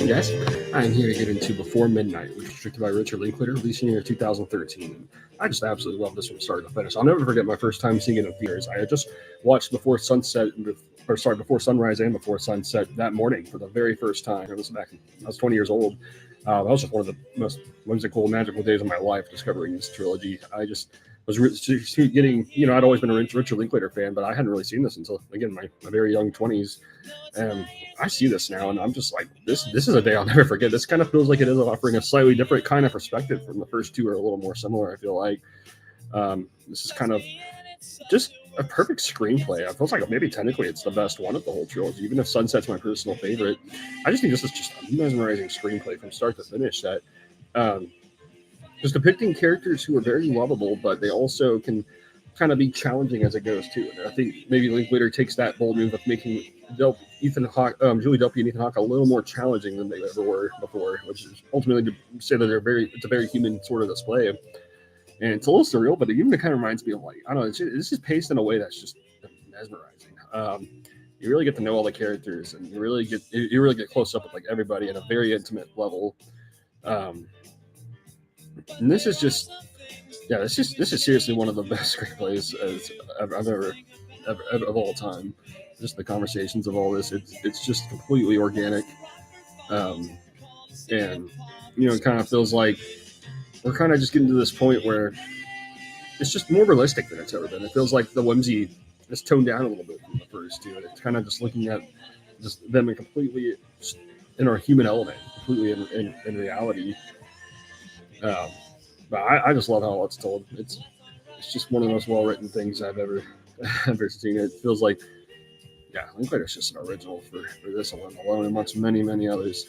Yes, I'm here to get into Before Midnight, which was directed by Richard Linklater, released in the year 2013. I just absolutely love this from start to finish. I'll never forget my first time seeing it in theaters. I had just watched Before Sunset, Before Sunrise and Before Sunset that morning for the very first time. It was I was 20 years old. That was just one of the most whimsical, magical days of my life discovering this trilogy. I just getting, I'd always been a Richard Linklater fan, but I hadn't really seen this until, again, my very young 20s. And I see this now, and I'm just like, this is a day I'll never forget. This kind of feels like it is offering a slightly different kind of perspective from the first two, are a little more similar, I feel like. This is kind of just a perfect screenplay. It feels like maybe technically it's the best one of the whole trilogy, even if Sunset's my personal favorite. I just think this is just a mesmerizing screenplay from start to finish that just depicting characters who are very lovable, but they also can kind of be challenging as it goes too. And I think maybe Linklater takes that bold move of making Julie Delpy and Ethan Hawke a little more challenging than they ever were before, which is ultimately to say that it's a very human sort of display. And it's a little surreal, but it even kind of reminds me of, like, I don't know, this is paced in a way that's just mesmerizing. You really get to know all the characters, and you really get close up with like everybody at a very intimate level. And this is just, this is seriously one of the best screenplays I've ever of all time. Just the conversations of all this, it's just completely organic, and it kind of feels like we're kind of just getting to this point where it's just more realistic than it's ever been. It feels like the whimsy is toned down a little bit from the first two, and it's kind of just looking at just them in completely in our human element, completely in reality. But I just love how it's told. It's just one of the most well written things I've ever seen. It feels like, Linklater's just an original for this one alone, amongst many others.